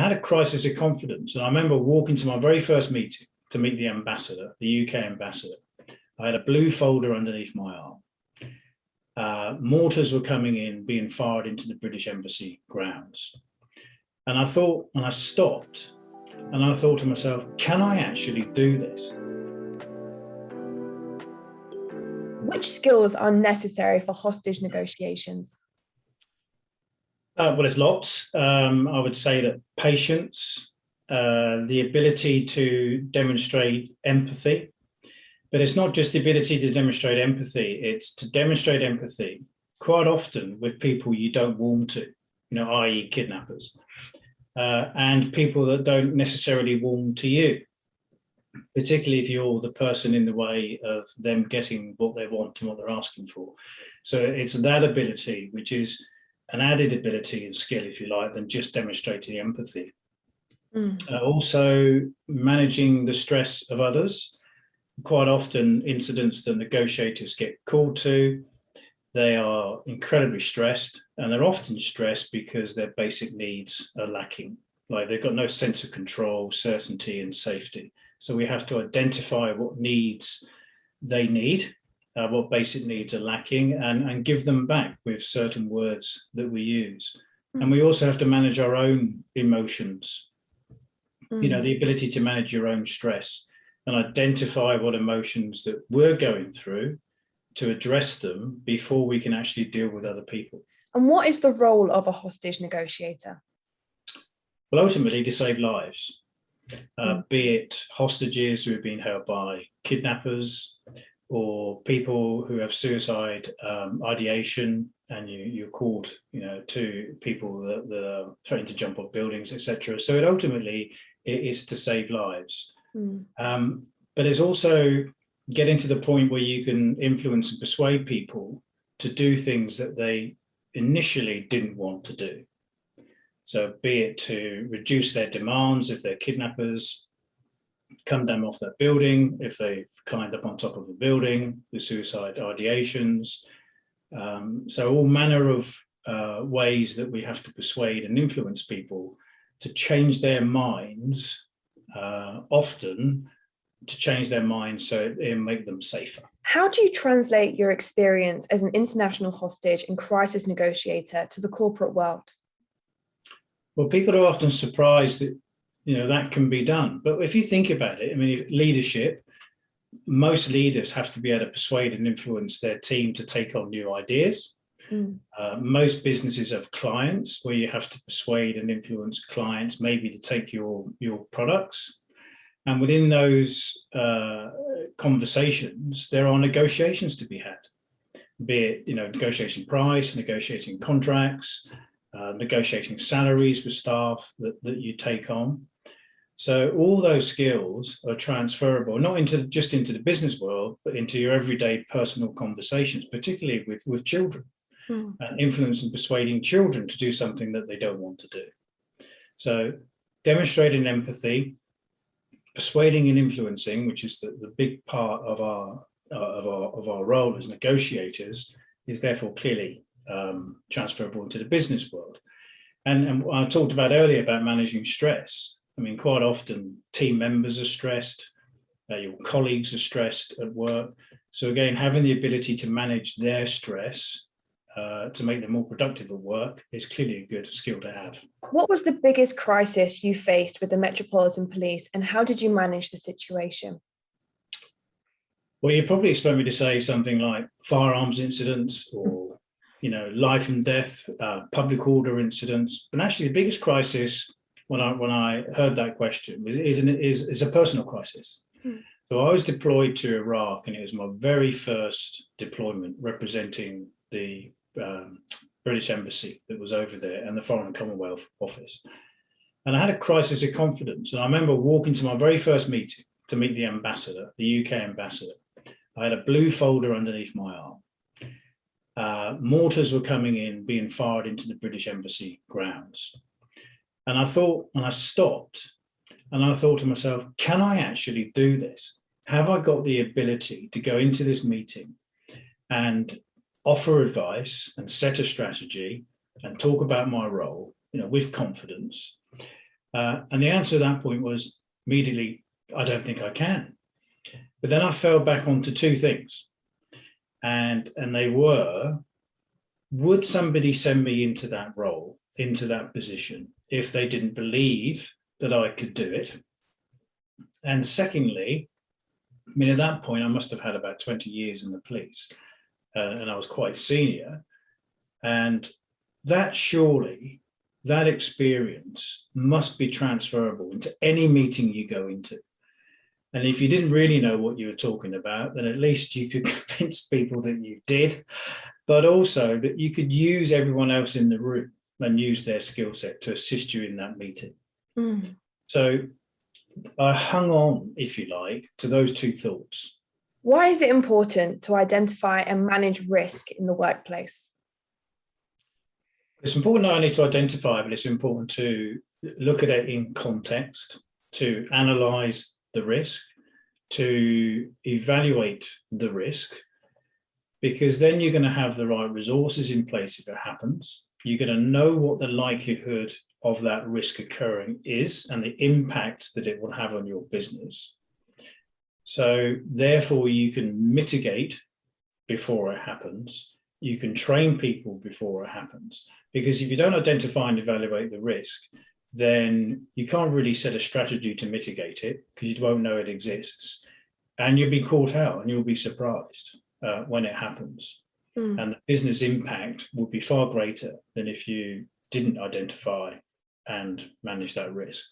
had a crisis of confidence. And I remember walking to my very first meeting to meet the ambassador, the UK ambassador. I had a blue folder underneath my arm. Mortars were coming in, being fired into the British Embassy grounds. And I thought, and I stopped, and I thought to myself, can I actually do this? Which skills are necessary for hostage negotiations? Well, there's lots. I would say that patience, the ability to demonstrate empathy, but it's not just the ability to demonstrate empathy, it's to demonstrate empathy quite often with people you don't warm to, i.e. kidnappers, and people that don't necessarily warm to you, particularly if you're the person in the way of them getting what they want and what they're asking for. So it's that ability, which is an added ability and skill, if you like, than just demonstrating empathy. Also, managing the stress of others. Quite often, incidents that negotiators get called to, they are incredibly stressed, and they're often stressed because their basic needs are lacking. Like they've got no sense of control, certainty, and safety. So we have to identify what needs they need, what basic needs are lacking, and give them back with certain words that we use. And we also have to manage our own emotions, the ability to manage your own stress and identify what emotions that we're going through to address them before we can actually deal with other people. And what is the role of a hostage negotiator? Well, ultimately to save lives, be it hostages who have been held by kidnappers, or people who have suicide ideation, and you're called, to people that are threatening to jump off buildings, etc. So it is to save lives. But it's also getting to the point where you can influence and persuade people to do things that they initially didn't want to do. So be it to reduce their demands if they're kidnappers, come down off that building if they've climbed up on top of a building with suicide ideations. So all manner of ways that we have to persuade and influence people to change their minds, often to change their minds so it make them safer. How do you translate your experience as an international hostage and crisis negotiator to the corporate world? Well, people are often surprised that that can be done. But if you think about it, leadership, most leaders have to be able to persuade and influence their team to take on new ideas. Most businesses have clients where you have to persuade and influence clients maybe to take your products. And within those conversations, there are negotiations to be had, be it negotiating price, negotiating contracts, negotiating salaries with staff that you take on. So all those skills are transferable, not just into the business world, but into your everyday personal conversations, particularly with children, and influence and persuading children to do something that they don't want to do. So demonstrating empathy, persuading and influencing, which is the big part of our role as negotiators, is therefore clearly transferable into the business world. And I talked about earlier about managing stress. Quite often team members are stressed, your colleagues are stressed at work. So again, having the ability to manage their stress to make them more productive at work is clearly a good skill to have. What was the biggest crisis you faced with the Metropolitan Police, and how did you manage the situation? Well, you'd probably expect me to say something like firearms incidents or, life and death, public order incidents. But actually, the biggest crisis, when I heard that question, is a personal crisis. So I was deployed to Iraq, and it was my very first deployment representing the British Embassy that was over there and the Foreign and Commonwealth Office. And I had a crisis of confidence. And I remember walking to my very first meeting to meet the ambassador, the UK ambassador. I had a blue folder underneath my arm. Mortars were coming in, being fired into the British Embassy grounds. And I stopped, and I thought to myself, can I actually do this? Have I got the ability to go into this meeting and offer advice and set a strategy and talk about my role, with confidence, And the answer at that point was immediately, I don't think I can. But then I fell back onto two things. And they were, would somebody send me into that role, into that position, if they didn't believe that I could do it? And secondly, I mean, at that point, I must have had about 20 years in the police, and I was quite senior. And that surely, that experience must be transferable into any meeting you go into. And if you didn't really know what you were talking about, then at least you could convince people that you did, but also that you could use everyone else in the room and use their skill set to assist you in that meeting. So I hung on, if you like, to those two thoughts. Why is it important to identify and manage risk in the workplace? It's important not only to identify, but it's important to look at it in context, to analyze the risk, to evaluate the risk, because then you're going to have the right resources in place if it happens. You're going to know what the likelihood of that risk occurring is and the impact that it will have on your business. So therefore, you can mitigate before it happens. You can train people before it happens. Because if you don't identify and evaluate the risk, then you can't really set a strategy to mitigate it because you won't know it exists. And you'll be caught out and you'll be surprised when it happens. And the business impact will be far greater than if you didn't identify and manage that risk.